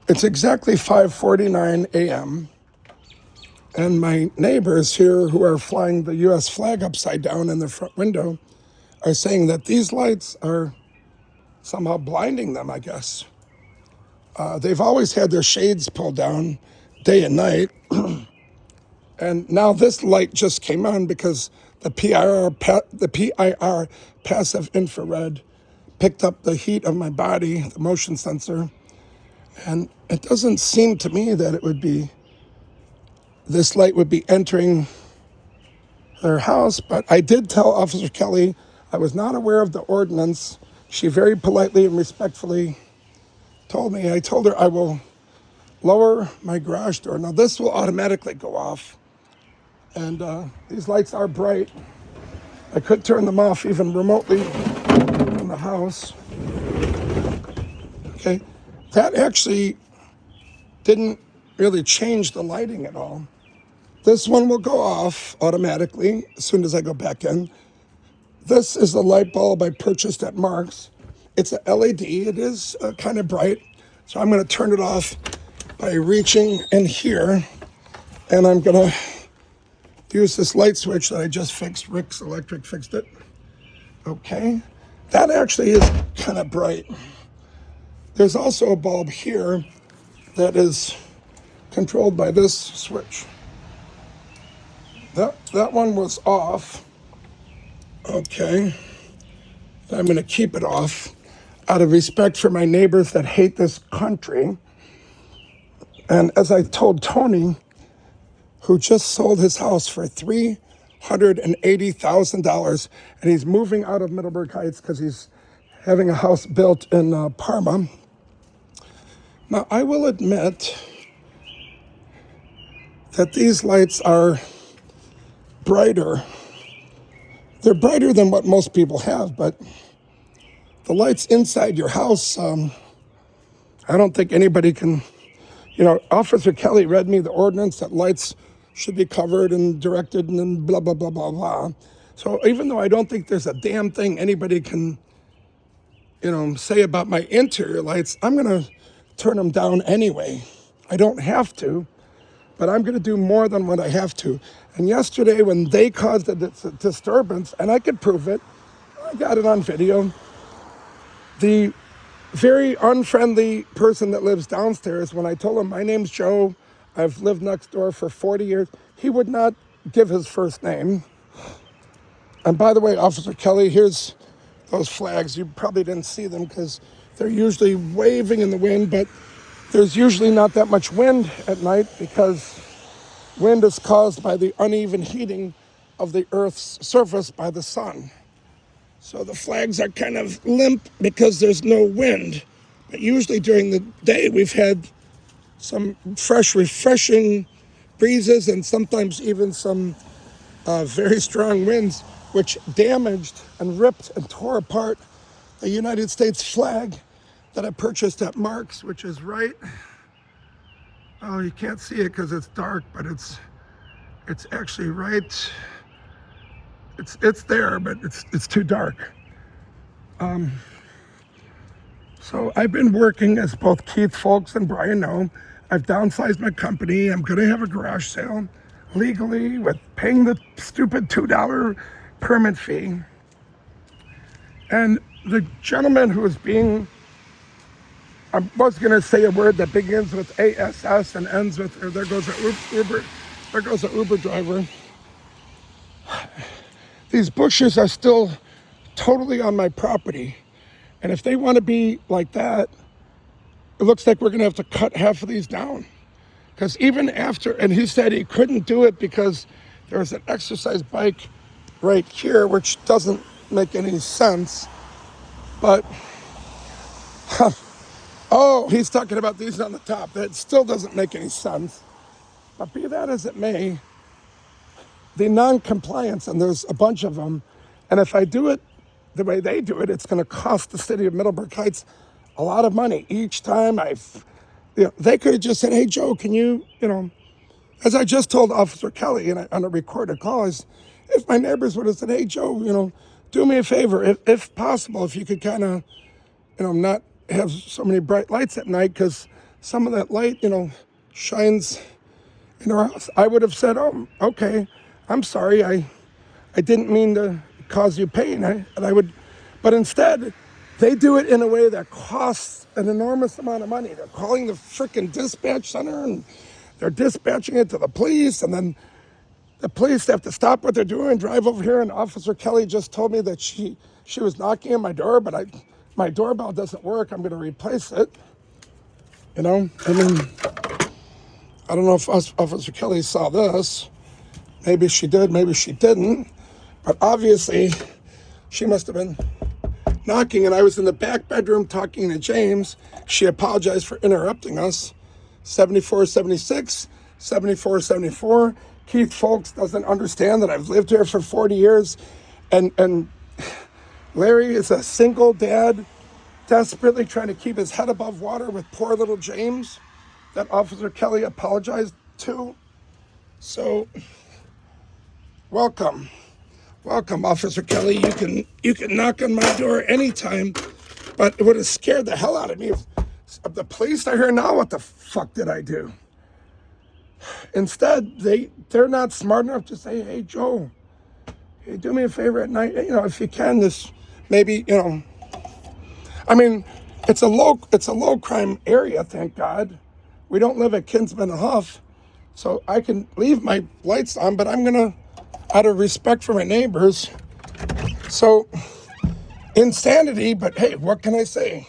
It's exactly 5:49 a.m. and my neighbors here who are flying the U.S. flag upside down in the front window are saying that these lights are somehow blinding them, I guess. They've always had their shades pulled down day and night, and now this light just came on because the PIR passive infrared picked up the heat of my body, the motion sensor, and it doesn't seem to me that this light would be entering their house, but I did tell Officer Kelly I was not aware of the ordinance. She very politely and respectfully told me. I told her I will lower my garage door. Now this will automatically go off, and these lights are bright. I could turn them off even remotely in the house. Okay, that actually didn't really change the lighting at all. This one will go off automatically as soon as I go back in. This is the light bulb I purchased at Mark's. It's a LED. It is kind of bright. So I'm going to turn it off by reaching in here. And I'm going to use this light switch that I just fixed. Rick's Electric fixed it. Okay. That actually is kind of bright. There's also a bulb here that is controlled by this switch. That one was off. Okay. I'm going to keep it off out of respect for my neighbors that hate this country. And as I told Tony, who just sold his house for $380,000, and he's moving out of Middleburg Heights because he's having a house built in Parma. Now, I will admit that these lights are brighter. They're brighter than what most people have, but the lights inside your house, I don't think anybody can, Officer Kelly read me the ordinance that lights should be covered and directed and then blah, blah, blah, blah, blah. So even though I don't think there's a damn thing anybody can, say about my interior lights, I'm going to turn them down anyway. I don't have to, but I'm going to do more than what I have to. And yesterday when they caused a disturbance, and I could prove it, I got it on video, the very unfriendly person that lives downstairs, when I told him my name's Joe, I've lived next door for 40 years, he would not give his first name. And by the way, Officer Kelly, here's those flags. You probably didn't see them because they're usually waving in the wind, but there's usually not that much wind at night because wind is caused by the uneven heating of the Earth's surface by the sun. So the flags are kind of limp because there's no wind. But usually during the day, we've had some fresh, refreshing breezes and sometimes even some very strong winds, which damaged and ripped and tore apart the United States flag that I purchased at Mark's, which is right. Oh, you can't see it because it's dark, but it's actually right. It's there, but it's too dark. So I've been working, as both Keith Folks and Brian know. I've downsized my company. I'm going to have a garage sale legally with paying the stupid $2 permit fee. And the gentleman who is being, I was going to say a word that begins with ASS and ends with, there goes an Uber driver. These bushes are still totally on my property. And if they want to be like that, it looks like we're going to have to cut half of these down. Because even after, and he said he couldn't do it because there was an exercise bike right here, which doesn't make any sense. But, oh, he's talking about these on the top. That still doesn't make any sense. But be that as it may, the non-compliance, and there's a bunch of them, and if I do it the way they do it, it's going to cost the city of Middleburg Heights a lot of money. Each time they could have just said, hey, Joe, can you, as I just told Officer Kelly on a recorded call, is if my neighbors would have said, hey, Joe, do me a favor, if possible, if you could kind of, not have so many bright lights at night, because some of that light, shines in her house, I would have said, oh, okay, I'm sorry, I didn't mean to cause you pain. But instead, they do it in a way that costs an enormous amount of money. They're calling the frickin' dispatch center and they're dispatching it to the police, and then the police have to stop what they're doing and drive over here. And Officer Kelly just told me that she was knocking on my door, but my doorbell doesn't work. I'm going to replace it. I mean, I don't know if Officer Kelly saw this. Maybe she did, maybe she didn't. But obviously, she must have been knocking, and I was in the back bedroom talking to James. She apologized for interrupting us. 7476, 7474. Keith Folks doesn't understand that I've lived here for 40 years. And Larry is a single dad, desperately trying to keep his head above water with poor little James that Officer Kelly apologized to. So, welcome, Officer Kelly. You can knock on my door anytime, but it would have scared the hell out of me if the police are here now. What the fuck did I do? Instead, they're not smart enough to say, hey, Joe, hey, do me a favor at night, if you can, this maybe, I mean, it's a low crime area, thank God. We don't live at Kinsman and Huff, so I can leave my lights on, but I'm gonna, out of respect for my neighbors. So, insanity, but hey, what can I say?